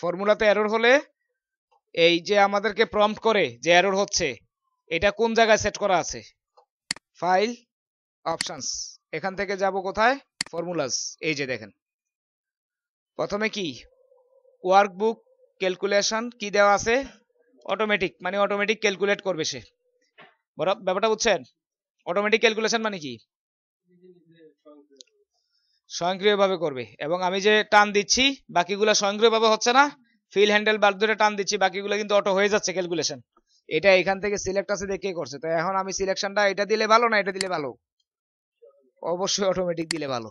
ফর্মুলাতে error হলে এই যে আমাদেরকে প্রম্পট করে যে এরর হচ্ছে এটা কোন জায়গায় সেট করা আছে, ফাইল অপশনস, এখান থেকে যাব কোথায়, ফর্মুলাস। এই যে দেখেন প্রথমে কি ওয়ার্কবুক ক্যালকুলেশন কি দেওয়া আছে, অটোমেটিক, মানে অটোমেটিক ক্যালকুলেট করবে সে, ব্যাপারটা বুঝছেন? অটোমেটিক ক্যালকুলেশন মানে কি, স্বয়ংক্রিয়ভাবে করবে। এবং আমি যে টান দিচ্ছি বাকিগুলো স্বয়ংক্রিয়ভাবে হচ্ছে না, ফিল হ্যান্ডেল বার ধরে টান দিচ্ছি বাকিগুলো কিন্তু অটো হয়ে যাচ্ছে ক্যালকুলেশন। এটা এখান থেকে সিলেক্ট আছে দেখে করছে। তো এখন আমি সিলেকশনটা এটা দিলে ভালো না এটা দিলে ভালো, অবশ্যই অটোমেটিক দিলে ভালো।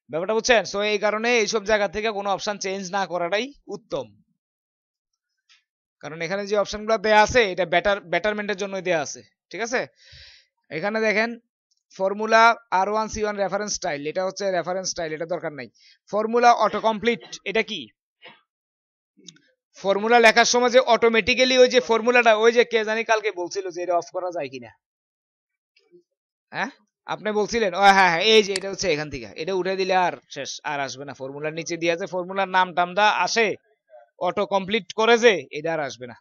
ব্যাপারটা বুঝছেন? সো এই কারণে এইসব জায়গা থেকে কোনো অপশন চেঞ্জ না করাটাই উত্তম, কারণ এখানে যে অপশনগুলো দেয়া আছে এটা বেটারমেন্টের জন্যই দেয়া আছে। ঠিক আছে, এখানে দেখেন ফর্মুলা R1C1 রেফারেন্স স্টাইল, এটা হচ্ছে রেফারেন্স স্টাইল, এটা দরকার নাই। ফর্মুলা অটো কমপ্লিট, এটা কি ফর্মুলা লেখার সময় যে অটোমেটিক্যালি ওই যে ফর্মুলাটা, ওই যে কে জানি কালকে বলছিল যে এটা অফ করা যায় কিনা, হ্যাঁ আপনি বলছিলেন, ও হ্যাঁ হ্যাঁ, এই যে এটা হচ্ছে এখান থেকে এটা উঠে দিলে আর শেষ, আর আসবে না। ফর্মুলার নিচে দিয়ে আছে ফর্মুলার নাম টামদা আসে, অটো কমপ্লিট করে যে এটা আর আসবে না।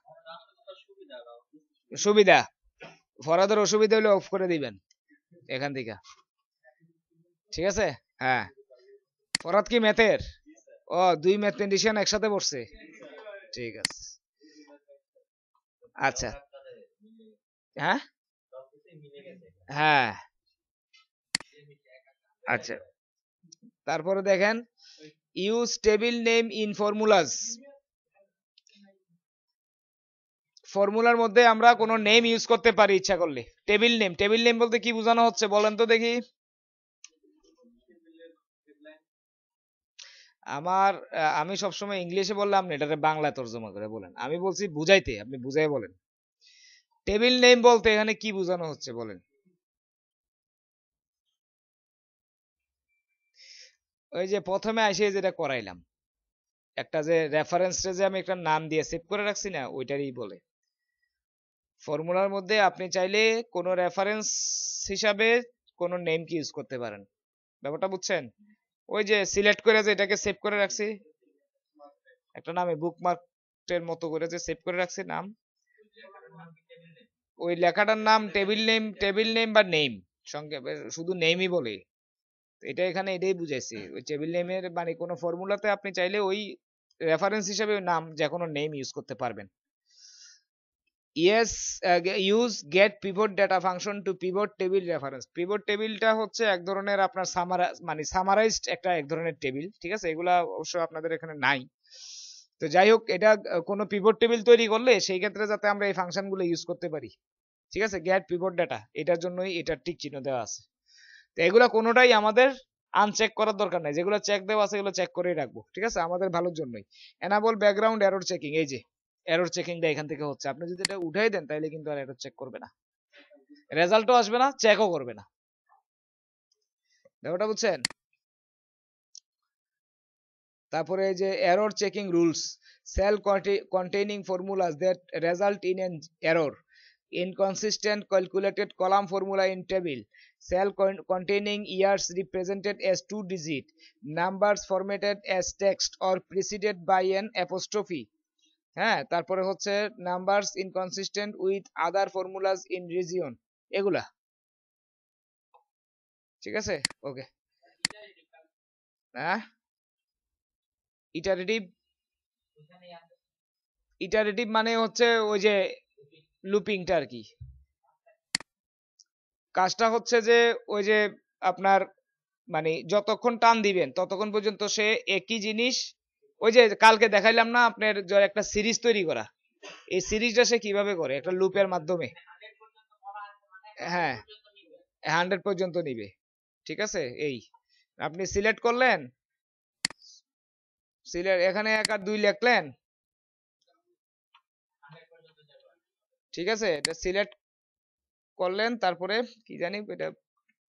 সুবিধা, ফরাদের অসুবিধা হলে অফ করে দিবেন এখান থেকে। ঠিক আছে, হ্যাঁ। ফরাদ কি ম্যাথের? ও, দুই ম্যাথমেটিশিয়ান একসাথে পড়ছে, ঠিক আছে। আচ্ছা, হ্যাঁ হ্যাঁ, আচ্ছা। তারপরে দেখেন use table name in formulas. ফর্মুলার মধ্যে আমরা কোনো নেম ইউজ করতে পারি ইচ্ছা করলে। টেবিল নেম, টেবিল নেম বলতে কি বোঝানো হচ্ছে বলেন তো দেখি। আমি সবসময় ইংলিশে বললাম না, এটাকে বাংলা তর্জমা করে বলেন। আমি বলছি বুঝাইতে, আপনি বুঝাই বলেন। টেবিল নেম বলতে এখানে কি বোঝানো হচ্ছে বলেন। ওই যে প্রথমে এসে যেটা করাইলাম, একটা যে রেফারেন্সটা যে আমি একটা নাম দিয়ে সেভ করে রাখছি না, ওইটারই বলে। ফর্মুলার মধ্যে আপনি চাইলে কোনো রেফারেন্স হিসাবে কোনো নেম কি ইউজ করতে পারেন, ব্যাপারটা বুঝছেন? ওই যে সিলেক্ট করে যে এটাকে সেভ করে রাখছি একটা নামে, বুকমার্কের মতো করে যে সেভ করে রাখছি নাম, ওই লেখাটার নাম টেবিল নেম, টেবিল নেম বা নেম, সঙ্গে শুধু নেমই বলে। এটা এখানে এটাই বুঝাইছি, ওই টেবিল নেমের মানে কোনো ফর্মুলাতে আপনি চাইলে ওই রেফারেন্স হিসেবে ওই নাম যে কোনো নেম ইউজ করতে পারবেন। Yes, use get pivot data function to pivot table reference. Pivot টেবিলটা হচ্ছে এক ধরনের আপনার মানে সামারাইজড একটা এক ধরনের টেবিল। ঠিক আছে, এগুলা অবশ্য আপনাদের এখানে নাই। তো যাই হোক, এটা কোনো পিভট টেবিল তৈরি করলে সেই ক্ষেত্রে যাতে আমরা এই ফাংশনগুলো ইউজ করতে পারি। ঠিক আছে, গেট পিভট ডেটা, এটার জন্যই এটার টিক চিহ্ন দেওয়া আছে। তো এগুলা কোনোটাই আমাদের আনচেক করার দরকার নাই, যেগুলো চেক দেওয়া আছে এগুলো চেক করেই রাখবো। ঠিক আছে, আমাদের ভালোর জন্যই। এনাবল ব্যাকগ্রাউন্ড এরর চেকিং, এই যে এরর চেকিংটা এখান থেকে হচ্ছে, আপনি যদি এটা উঠাই দেন তাহলে কিন্তু আর এরর চেক করবে না, রেজাল্টও আসবে না, চেকও করবে না। ব্যাপারটা বুঝছেন? তারপরে এই যে error checking rules, cell containing formulas that result in an error, inconsistent calculated column formula in table, cell containing years represented as 2 digit, numbers formatted as text or preceded by an apostrophe, হ্যাঁ, তারপরে হচ্ছে numbers inconsistent with other formulas in region, এগুলা। ঠিক আছে, ওকে। হ্যাঁ, iterative, iterative মানে হচ্ছে ওই যে লুপিংটা আর কি। কাজটা হচ্ছে যে ওই যে আপনার মানে যতক্ষণ টান দিবেন ততক্ষণ পর্যন্ত সে একই জিনিস, ওই যে কালকে দেখাইলাম না আপনার যে একটা সিরিজ তৈরি করা, এই সিরিজটা সে কিভাবে করে একটা লুপের মাধ্যমে। হ্যাঁ, 100 পর্যন্ত নিবে। ঠিক আছে, এই আপনি সিলেক্ট করলেন, সিলেক্ট এখানে 1 আর 2 লিখলেন, ঠিক আছে, এটা সিলেক্ট করলেন, তারপরে কি জানি এটা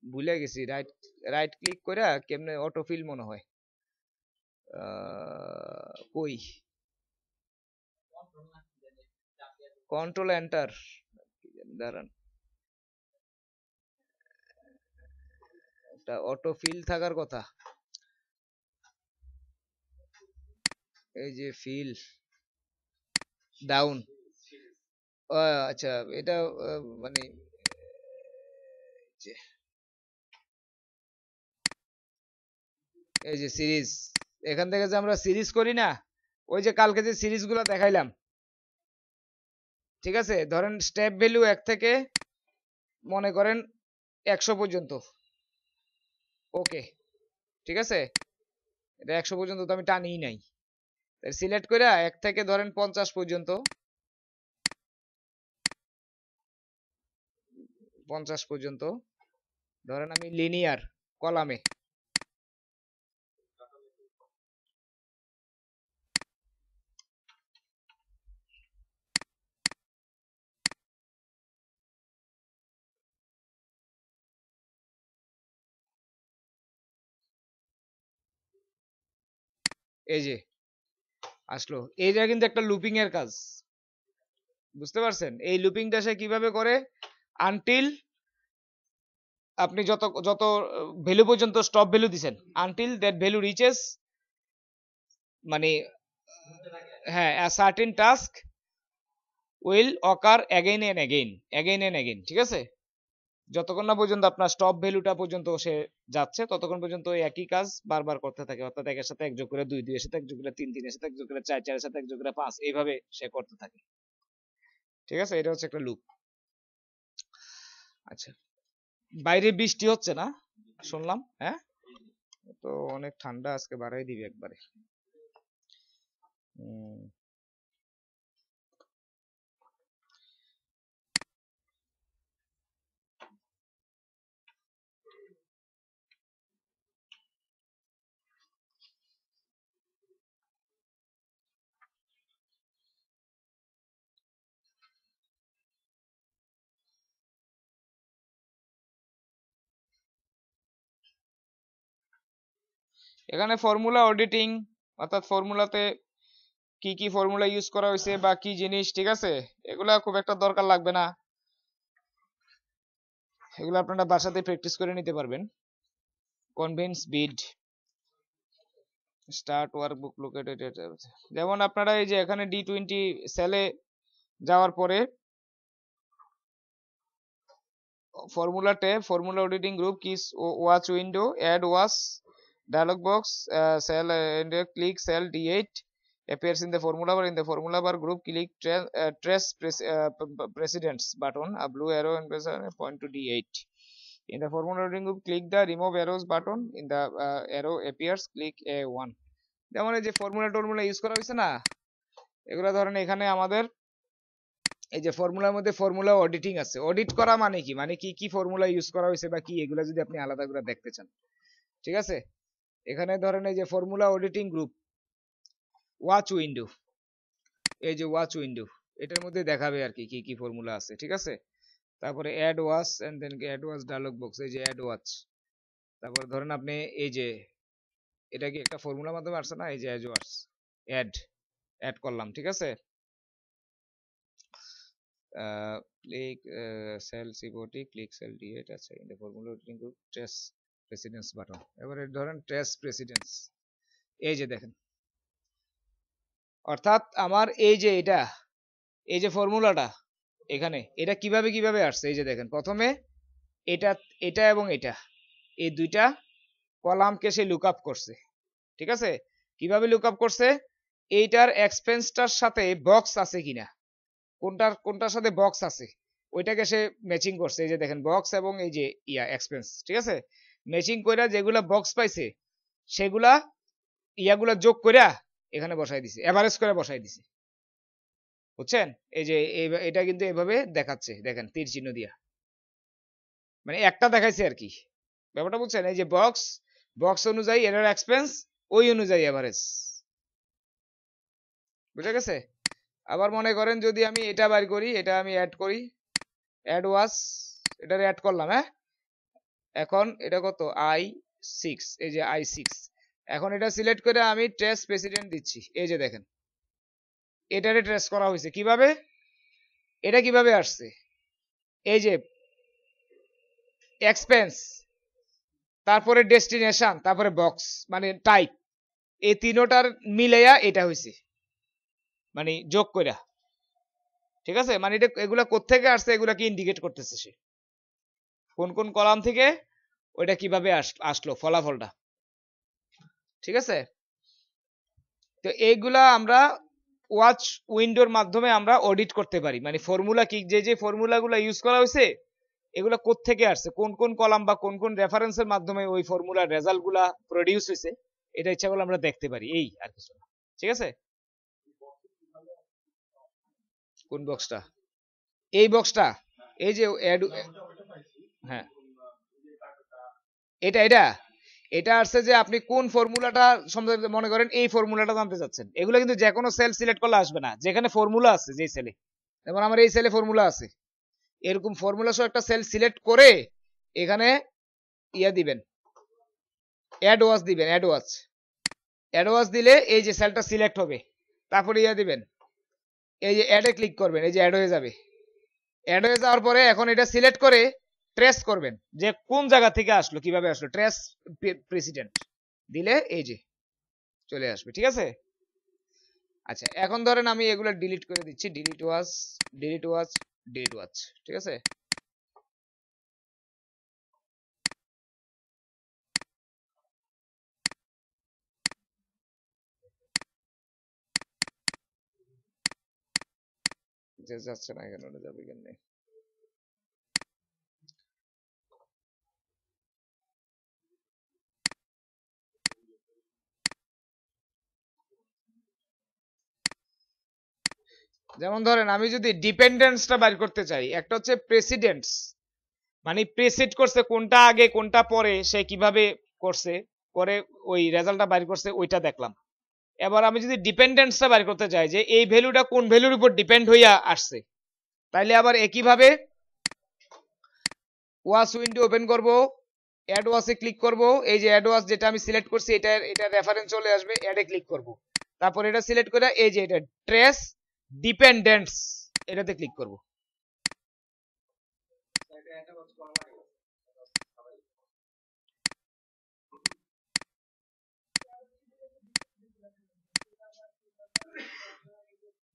ভুলে গেছি, রাইট রাইট ক্লিক করে কেমনে অটোফিল মনে হয়, কই, কন্ট্রোল এন্টার, দাঁড়ান, একটা অটোফিল থাকার কথা। এই যে ফিল ডাউন, আচ্ছা এটা মানে যে এই যে সিরিজ, এখান থেকে যে আমরা সিরিজ করি না, ওই যে কালকে যে সিরিজগুলো দেখাইলাম, ঠিক আছে, ধরেন স্টেপ ভ্যালু 1 থেকে মনে করেন 100 পর্যন্ত, ওকে, ঠিক আছে, এটা 100 পর্যন্ত তো আমি টানিই নাই, সিলেক্ট করে 1 থেকে ধরেন 50 পর্যন্ত, 50 পর্যন্ত ধরেন আমি লিনিয়ার কলামে, এই যে আসলো, এইটা কিন্তু একটা লুপিং এর কাজ, বুঝতে পারছেন? এই লুপিংটা সে কিভাবে করে, আনটিল আপনি যত যত ভ্যালু পর্যন্ত স্টপ ভ্যালু দিছেন, আনটিল দ্যাট ভ্যালু রিচেস, মানে হ্যাঁ, a certain task will occur again and again, again and again, ঠিক আছে, যতক্ষণ না পর্যন্ত আপনার স্টপ ভ্যালুটা পর্যন্ত সে যাচ্ছে, ততক্ষণ পর্যন্ত ওই একই কাজ বারবার করতে থাকে, অর্থাৎ একের সাথে এক যোগ করে 2, 2 এর সাথে এক যোগ করে 3, 3 এর সাথে এক যোগ করে 4, 4 এর সাথে এক যোগ করে 5, এইভাবে সে করতে থাকে, ঠিক আছে, এটা হচ্ছে একটা লুপ। আচ্ছা, বাইরে বৃষ্টি হচ্ছে না শুনলাম, হ্যাঁ, তো অনেক ঠান্ডা, আজকে বাড়াই দিবি একবারে। এখানে ফর্মুলা অডিটিং, অর্থাৎ ফর্মুলাতে কি কি ফর্মুলা ইউজ করা হয়েছে বা কি জিনিস, ঠিক আছে, এগুলা খুব একটা দরকার লাগবে না, এগুলো আপনারা বাসাতে প্র্যাকটিস করে নিতে পারবেন। Convince bid start workbook located, যেমন আপনারা এই যে এখানে D20 সেলে যাওয়ার পরে formula tab, formula auditing group, kiss watch window, add watch dialog box, cell and click cell D8 appears in the formula bar. In the formula bar group, click trace precedence button, a blue arrow and point to D8. In the formula auditing group, click the remove arrows button. In the arrow appears, click A1. যেমন এই যে formula use করা হয়েছে না, এগুলো ধরেন এখানে আমাদের এই যে ফর্মুলার মধ্যে ফর্মুলা অডিটিং আছে, অডিট করা মানে কি, মানে কি কি ফর্মুলা ইউজ করা হয়েছে বা কি, এগুলো যদি আপনি আলাদা করে দেখতে চান, ঠিক আছে, এখানে ধরেন এই যে formula auditing group, watch window, এই যে ওয়াচ উইন্ডো, এটার মধ্যে দেখাবে আর কি কি কি ফর্মুলা আছে, ঠিক আছে, তারপরে add watch and then add watch dialog box, এই যে অ্যাড ওয়াচ, তারপর ধরেন আপনি এই যে এটা কি একটা ফর্মুলার মাধ্যমে আসছে না, এই যে অ্যাড ওয়াচ, অ্যাড অ্যাড করলাম, ঠিক আছে, click sell C40, click sell D8 আছে, in the formula auditing group trace precedence button, এবারে ধরেন ট্রেস প্রেসিডেন্স, এই যে দেখেন, অর্থাৎ আমার এই যে এটা, এই যে ফর্মুলাটা এখানে, এটা কিভাবে কিভাবে আসছে, এই যে দেখেন, প্রথমে এটা, এটা এবং এটা, এই দুইটা কলামকে সে লুক আপ করছে, ঠিক আছে, কিভাবে লুক আপ করছে, এইটার এক্সপেন্সটার সাথে বক্স আছে কিনা, কোনটার কোনটার সাথে বক্স আছে, ওইটাকে সে ম্যাচিং করছে, এই যে দেখেন বক্স এবং এই যে এক্সপেন্স, ঠিক আছে, ম্যাচিং কইরা যেগুলা বক্স পাইছে সেগুলা ইয়াগুলা যোগ কইরা এখানে বসাই দিছে, এভারেজ করে বসাই দিছে, বুঝছেন, এই যে এটা কিন্তু এভাবে দেখাচ্ছে, দেখেন তীর চিহ্ন দিয়া, মানে একটা দেখাইছে আর কি, ব্যাপারটা বুঝছেন, এই যে বক্স, বক্স অনুযায়ী এটার এক্সপেন্স, ওই অনুযায়ী এভারেজ, বুঝা গেছে। আবার মনে করেন যদি আমি এটা বার করি, এটা আমি অ্যাড করি, অ্যাড ওয়াচ, এটারে অ্যাড করলাম, হ্যাঁ, এখন এটা কত I6, এই যে I6, এখন এটা সিলেক্ট করে আমি ট্রেস প্রেসিডেন্ট দিচ্ছি, এই যে দেখেন এটারে ট্রেস করা হয়েছে কিভাবে, এটা কিভাবে আসছে, এই যে এক্সপেন্স, তারপরে ডেস্টিনেশন, তারপরে বক্স, মানে টাইপ, এই তিনোটার মিলাইয়া এটা হয়েছে, মানে যোগ কইরা। ঠিক আছে, মানে এটা এগুলা কোত্থেকে আসছে এগুলা কি ইন্ডিকেট করতেছে সে, কোন কোন কলাম থেকে ওইটা কিভাবে আসলো ফলাফলটা। ঠিক আছে, তো এইগুলা আমরা ওয়াচ উইন্ডোর মাধ্যমে আমরা অডিট করতে পারি, মানে ফর্মুলা কি, যে যে ফর্মুলাগুলো ইউজ করা হয়েছে এগুলো কোত্থেকে আসছে, কোন কোন কলাম বা কোন কোন রেফারেন্সের মাধ্যমে ওই ফর্মুলার রেজাল্টগুলা প্রডিউস হয়েছে, এটা ইচ্ছা করলে আমরা দেখতে পারি, এই আর কিছু না। ঠিক আছে, কোন বক্সটা? এই বক্সটা, এই যে অ্যাড, হ্যাঁ এটা এটা এটা আসছে যে আপনি কোন ফর্মুলাটা সম্বন্ধে, মনে করেন এই ফর্মুলাটা জানতে চাচ্ছেন, এগুলো কিন্তু যে কোনো সেল সিলেক্ট করলে আসবে না, যেখানে ফর্মুলা আছে যে সেলে, যেমন আমার এই সেলে ফর্মুলা আছে, এরকম ফর্মুলা সহ একটা সেল সিলেক্ট করে এখানে ইয়া দিবেন, অ্যাড ওয়াচ দিবেন, অ্যাড ওয়াচ দিলে এই যে সেলটা সিলেক্ট হবে, তারপরে ইয়া দিবেন, এই যে অ্যাডে ক্লিক করবেন, এই যে অ্যাড হয়ে যাবে, অ্যাড হয়ে যাওয়ার পরে এখন এটা সিলেক্ট করে ট্রেস করবেন যে কোন জায়গা থেকে আসলো, কিভাবে আসলো, ট্রেস প্রেসিডেন্ট দিলে এই যে চলে আসবে। ঠিক আছে, আচ্ছা এখন ধরেন আমি এগুলো ডিলিট করে দিচ্ছি, delete watch, delete watch, delete watch. ঠিক আছে, যাচ্ছে না কেন, যাবে কেন? যেমন ধরেন আমি যদি ডিপেন্ডেন্সটা বাইর করতে চাই, একটা হচ্ছে প্রেসিডেন্টস, মানে প্রেসিড করছে কোনটা আগে কোনটা পরে, সে কিভাবে করছে করে ওই রেজাল্টটা বাইর করছে, ওইটা দেখলাম। এবার আমি যদি ডিপেন্ডেন্সটা বাইর করতে চাই যে এই ভ্যালুটা কোন ভ্যালুর উপর ডিপেন্ড হইয়া আসছে, তাইলে আবার একইভাবে ওয়াচ উইন্ডো ওপেন করব, অ্যাড ওয়াচে ক্লিক করব, এই যে অ্যাড ওয়াচ যেটা আমি সিলেক্ট করছি এটা রেফারেন্স চলে আসবে, অ্যাডে ক্লিক করব, তারপর এটা সিলেক্ট করে এই যে এটা ট্রেস ডিপেন্ডেন্টস, এটাতে ক্লিক করব।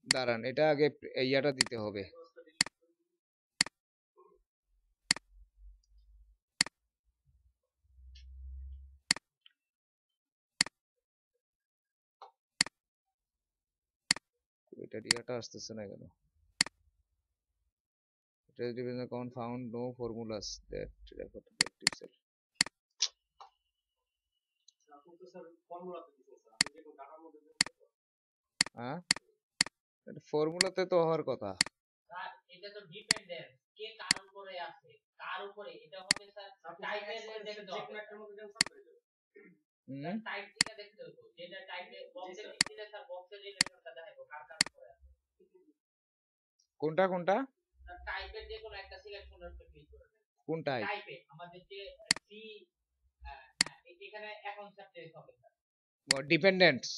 দাঁড়ান, এটা আগে ইয়াটা দিতে হবে, এটা ইয়াটা আসতেছে না কেন? Trace division account found no formulas that refer to the active cell. হ্যাঁ, এটা ফর্মুলাতে তো হওয়ার কথা। স্যার এটা তো ডিপেন্ডেন্ট, কে কার উপরে আছে, কার উপরে এটা হবে স্যার টাইপের দেখতে হবে, যে কোনো একটা মধ্যে সাব করে দেব, স্যার টাইপ থেকে দেখতে হবে, যেটা টাইপে বক্সে দিলে স্যার বক্সের রিলেশনটা দেখাবো কার কার উপরে আছে। কোনটা কোনটা? স্যার টাইপের যে কোনো একটা সিলেকশনের উপর ক্লিক করবেন, কোন টাইপ? টাইপে আমাদের যে সি, হ্যাঁ এখানে এখন স্যার ট্রেস হবে স্যার, ডিপেন্ডেন্টস,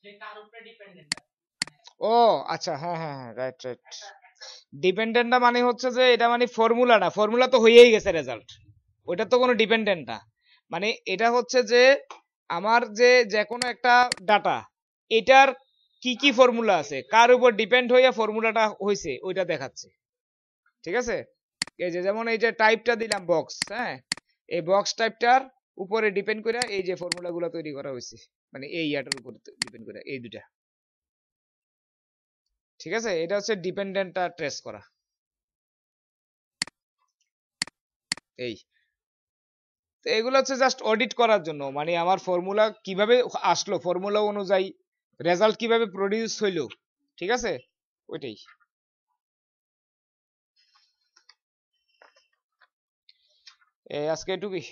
যে কার উপরে ডিপেন্ডেন্ট। ও আচ্ছা, হ্যাঁ হ্যাঁ হ্যাঁ, রাইট রাইট। ডিপেন্ডেন্টটা মানে হচ্ছে যে এটা মানে ফর্মুলা না, ফর্মুলা তো হয়েই গেছে রেজাল্ট, ওটা তো কোনো ডিপেন্ডেন্ট না। মানে এটা হচ্ছে যে আমার যে কোনো একটা ডাটা, এটার কি কি ফর্মুলা আছে, কার উপর ডিপেন্ড হইয়া ফর্মুলাটা হয়েছে ওইটা দেখাচ্ছে। ঠিক আছে, এই যে যেমন এই যে টাইপটা দিলাম বক্স, হ্যাঁ, এই বক্স টাইপটার উপরে ডিপেন্ড করে এই যে ফর্মুলাগুলো তৈরি করা হয়েছে, মানে এই ইয়াটার উপর ডিপেন্ড করে এই দুটা। ঠিক আছে, এটা হচ্ছে ডিপেন্ডেন্টটা ট্রেস করা। এই তো এগুলো হচ্ছে জাস্ট অডিট করার জন্য, মানে আমার ফর্মুলা কিভাবে আসলো, ফর্মুলা অনুযায়ী রেজাল্ট কিভাবে প্রডিউস হইলো। ঠিক আছে, ওইটাই। আজকে এটুকুই।